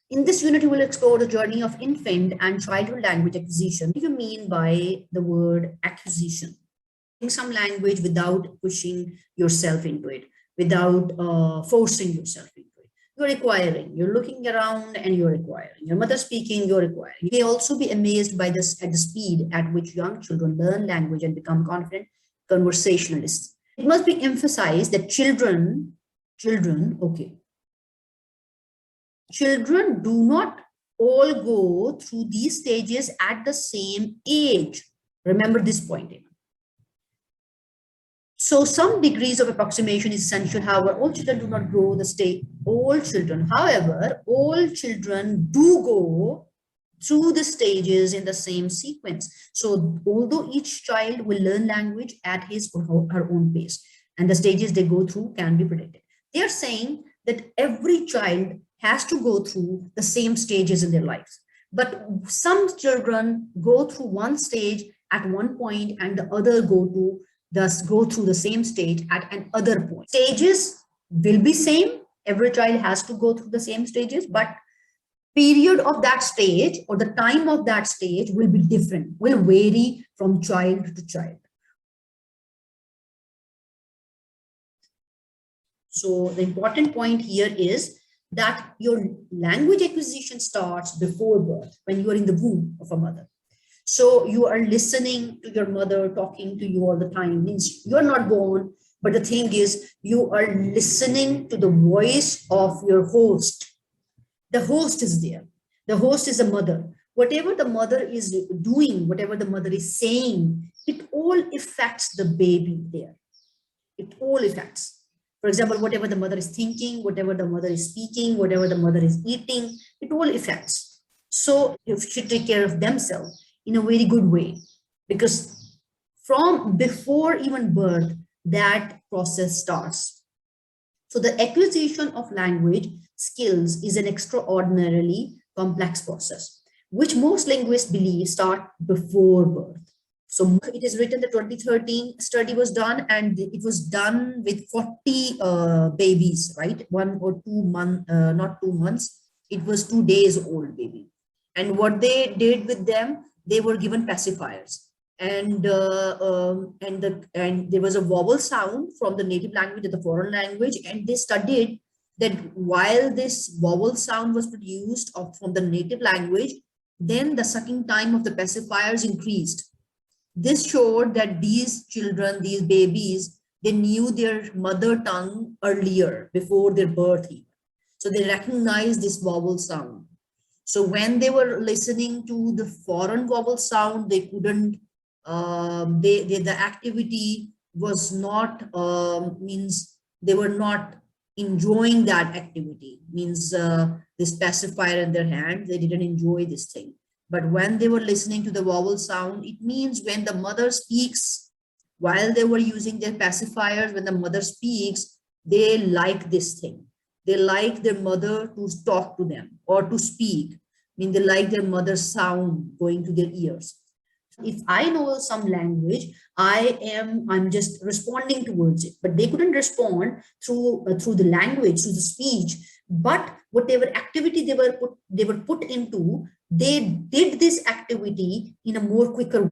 In this unit, we will explore the journey of infant and childhood language acquisition. What do you mean by the word acquisition? Some language without pushing yourself into it, without forcing yourself into it. You're acquiring, you're looking around and you're acquiring. Your mother speaking, you're acquiring. You may also be amazed by this at the speed at which young children learn language and become confident conversationalists. It must be emphasized that children, children do not all go through these stages at the same age. Remember this point. So some degrees of approximation is essential. However, all children do not grow the state. All children do go through the stages in the same sequence. So although each child will learn language at his or her own pace, and the stages they go through can be predicted. They are saying that every child has to go through the same stages in their lives. But some children go through one stage at one point and the other go through the same stage at another point. Stages will be same. Every child has to go through the same stages, but period of that stage or the time of that stage will be different, will vary from child to child. So the important point here is that your language acquisition starts before birth, when you are in the womb of a mother. So you are listening to your mother talking to you all the time. Means you're not born, but the thing is you are listening to the voice of your host. The host is there. The host is a mother. Whatever the mother is doing, whatever the mother is saying, it all affects the baby there. It all affects. For example, whatever the mother is thinking, whatever the mother is speaking, whatever the mother is eating, it all affects. So you should take care of themselves in a very good way, because from before even birth, that process starts. So the acquisition of language skills is an extraordinarily complex process, which most linguists believe start before birth. So it is written that 2013 study was done, and it was done with 40 babies, right? 1 or 2 months, not 2 months. It was 2 days old baby. And what they did with them, they were given pacifiers. And there was a vowel sound from the native language to the foreign language. And they studied that while this vowel sound was produced from the native language, then the sucking time of the pacifiers increased. This showed that these children, these babies, they knew their mother tongue earlier, before their birth. So they recognized this vowel sound. So when they were listening to the foreign vowel sound, they couldn't, the activity was not, means they were not enjoying that activity, means this pacifier in their hand, they didn't enjoy this thing. But when they were listening to the vowel sound, it means when the mother speaks, while they were using their pacifiers, when the mother speaks, they like this thing. They like their mother to talk to them or to speak. I mean, they like their mother's sound going to their ears. If I know some language, I'm just responding towards it, but they couldn't respond through the language, through the speech. But whatever activity they were put into, they did this activity in a more quicker way.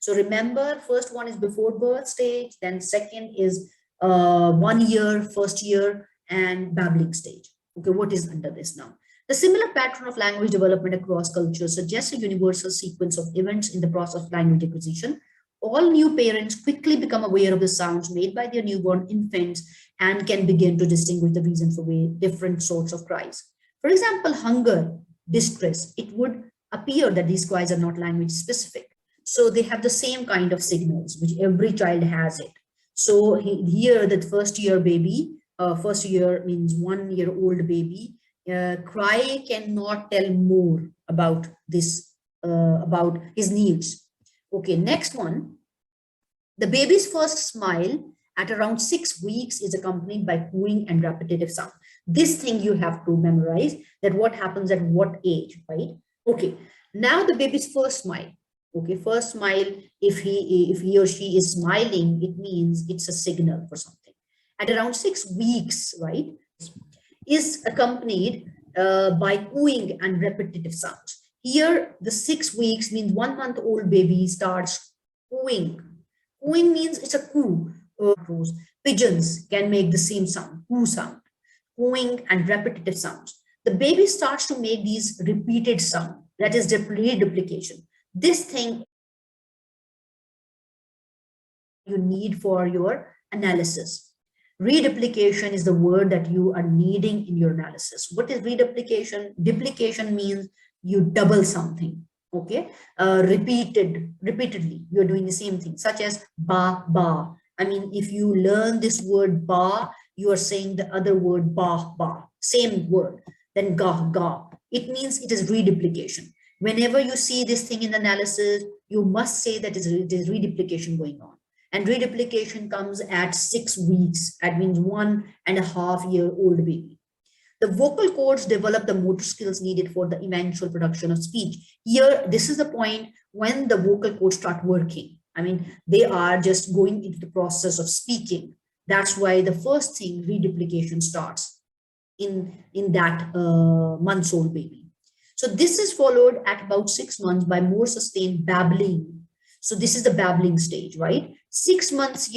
So remember, first one is before birth stage, then second is 1 year, first year, and babbling stage. Okay, what is under this now? The similar pattern of language development across cultures suggests a universal sequence of events in the process of language acquisition. All new parents quickly become aware of the sounds made by their newborn infants and can begin to distinguish the reason for different sorts of cries. For example, hunger, distress, it would appear that these cries are not language specific. So they have the same kind of signals, which every child has it. So here, that first year baby, first year means 1 year old baby, cry cannot tell more about this, about his needs. Okay, next one. The baby's first smile at around 6 weeks is accompanied by cooing and repetitive sound. This thing you have to memorize, that what happens at what age, right? Okay, now the baby's first smile. Okay, first smile, if he or she is smiling, it means it's a signal for something. At around 6 weeks, right? is accompanied by cooing and repetitive sounds. Here, the 6 weeks means 1 month old baby starts cooing. Cooing means it's a coo. Pigeons can make the same sound, coo sound, cooing and repetitive sounds. The baby starts to make these repeated sound, that is reduplication. This thing you need for your analysis. Reduplication is the word that you are needing in your analysis. What is reduplication? Duplication means you double something. Okay, repeatedly, you're doing the same thing, such as ba ba. I mean, if you learn this word ba, you are saying the other word ba ba, same word. Then ga ga. It means it is reduplication. Whenever you see this thing in analysis, you must say that it is reduplication going on. And reduplication comes at 6 weeks. That means 1.5-year-old baby. The vocal cords develop the motor skills needed for the eventual production of speech. Here, this is the point when the vocal cords start working. I mean, they are just going into the process of speaking. That's why the first thing, reduplication, starts in that months-old baby. So this is followed at about 6 months by more sustained babbling. So this is the babbling stage, right? 6 months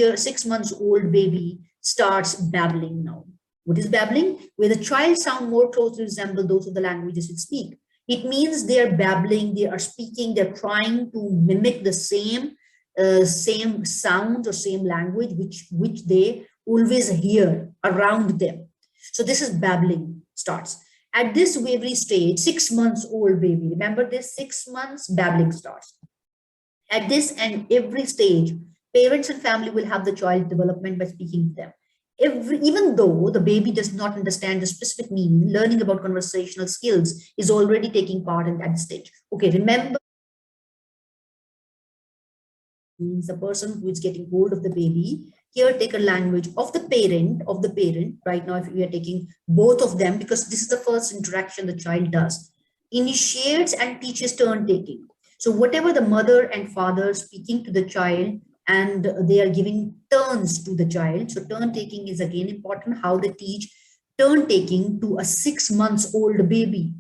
old baby starts babbling now. What is babbling? Where the child sound more closely resemble those of the languages it speak. It means they are babbling, they are speaking, they're trying to mimic the same sound or same language which they always hear around them. So this is babbling starts. At this wavery stage, 6 months old baby, remember this, 6 months, babbling starts. At this and every stage, parents and family will have the child development by speaking to them. Even though the baby does not understand the specific meaning, learning about conversational skills is already taking part in that stage. Okay, remember, means the person who is getting hold of the baby, caretaker language of the parent. Right now, if we are taking both of them, because this is the first interaction the child does, initiates and teaches turn taking. So whatever the mother and father speaking to the child, and they are giving turns to the child. So turn taking is again important, how they teach turn taking to a 6 months old baby.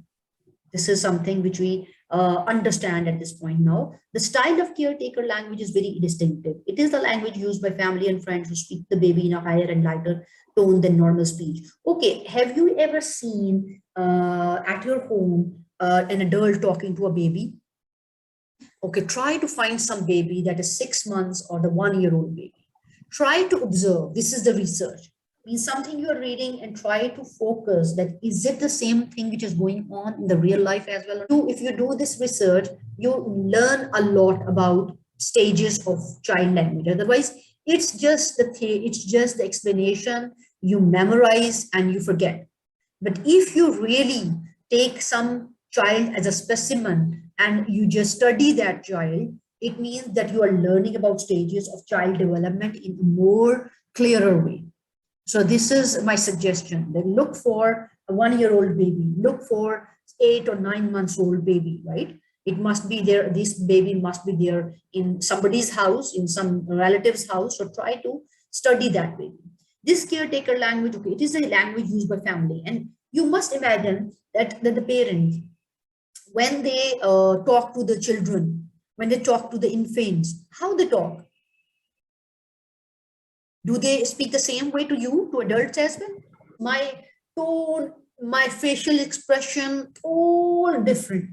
This is something which we understand at this point now. The style of caretaker language is very distinctive. It is the language used by family and friends who speak to the baby in a higher and lighter tone than normal speech. Okay, have you ever seen at your home an adult talking to a baby? Okay, try to find some baby that is 6 months or the 1-year-old baby. Try to observe. This is the research. Means something you are reading and try to focus that is it the same thing which is going on in the real life as well. If you do this research, you learn a lot about stages of child language. Otherwise, it's just the explanation you memorize and you forget. But if you really take some child as a specimen and you just study that child, it means that you are learning about stages of child development in a more clearer way. So this is my suggestion. Then look for a 1-year-old baby, look for 8 or 9 months old baby, right? It must be there. This baby must be there in somebody's house, in some relative's house. So try to study that baby. This caretaker language, okay, it is a language used by family. And you must imagine that the parents, when they talk to the children, when they talk to the infants, how they talk? Do they speak the same way to you, to adults as well? My tone, my facial expression, all different.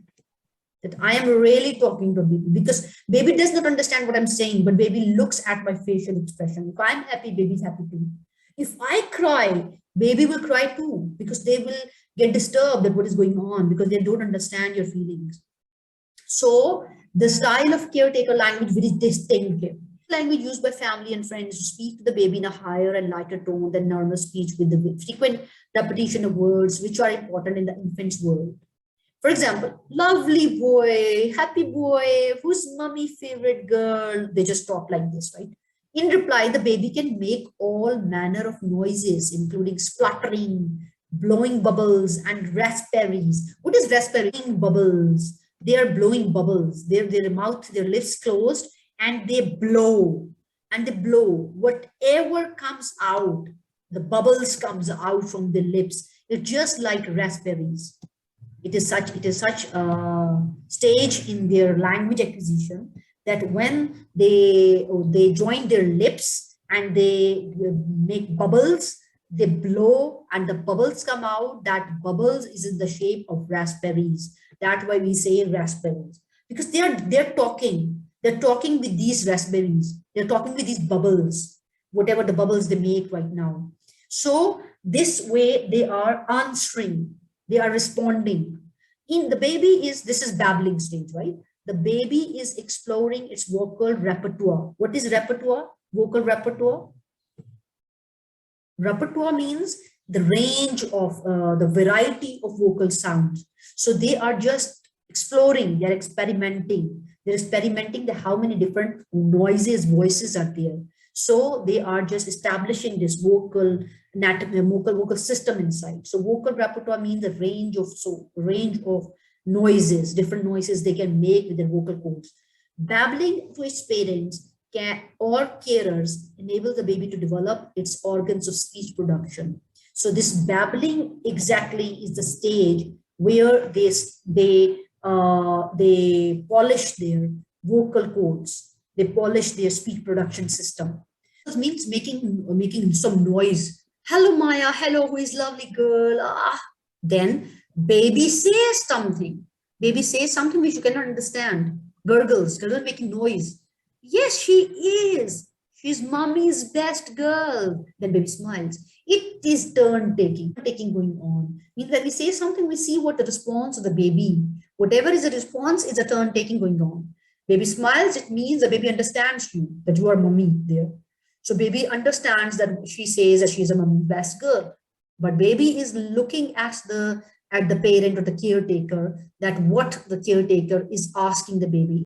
That I am really talking to a baby, because baby does not understand what I'm saying, but baby looks at my facial expression. If I'm happy, baby's happy too. If I cry, baby will cry too, because they will get disturbed at what is going on, because they don't understand your feelings. So the style of caretaker language very distinctive. Language used by family and friends to speak to the baby in a higher and lighter tone than normal speech, with the frequent repetition of words which are important in the infant's world. For example, lovely boy, happy boy, who's mommy favorite girl? They just talk like this, right? In reply, the baby can make all manner of noises, including spluttering, blowing bubbles, and raspberries. What is raspberry? Bubbles. They are blowing bubbles. Their mouth, their lips closed, and they blow. And they blow. Whatever comes out, the bubbles comes out from the lips, It's just like raspberries. It is such a stage in their language acquisition that when they join their lips and they make bubbles, they blow and the bubbles come out. That bubbles is in the shape of raspberries. That's why we say raspberries, because they're talking with these raspberries, they're talking with these bubbles, whatever the bubbles they make right now. So this way they are answering, they are responding. In the baby is, this is babbling stage, right? The baby is exploring its vocal repertoire. What is repertoire? Vocal repertoire. Repertoire means the range of the variety of vocal sounds. So they are just exploring, they're experimenting. They're experimenting the how many different noises, voices are there. So they are just establishing this vocal anatomy, vocal system inside. So vocal repertoire means the range of noises, different noises they can make with their vocal cords. Babbling to its parents or carers enable the baby to develop its organs of speech production. So this babbling exactly is the stage where they polish their vocal cords, they polish their speech production system. It means making some noise. Hello, Maya. Hello, who is lovely girl? Ah. Then baby says something. Baby says something which you cannot understand. Gurgles, making noise. Yes, she is. She's mommy's best girl. Then baby smiles. It is turn taking going on. Means when we say something, we see what the response of the baby. Whatever is the response is a turn taking going on. Baby smiles, it means the baby understands you, that you are mommy there. So baby understands that she says that she's a mommy's best girl. But baby is looking at the parent or the caretaker, that what the caretaker is asking the baby.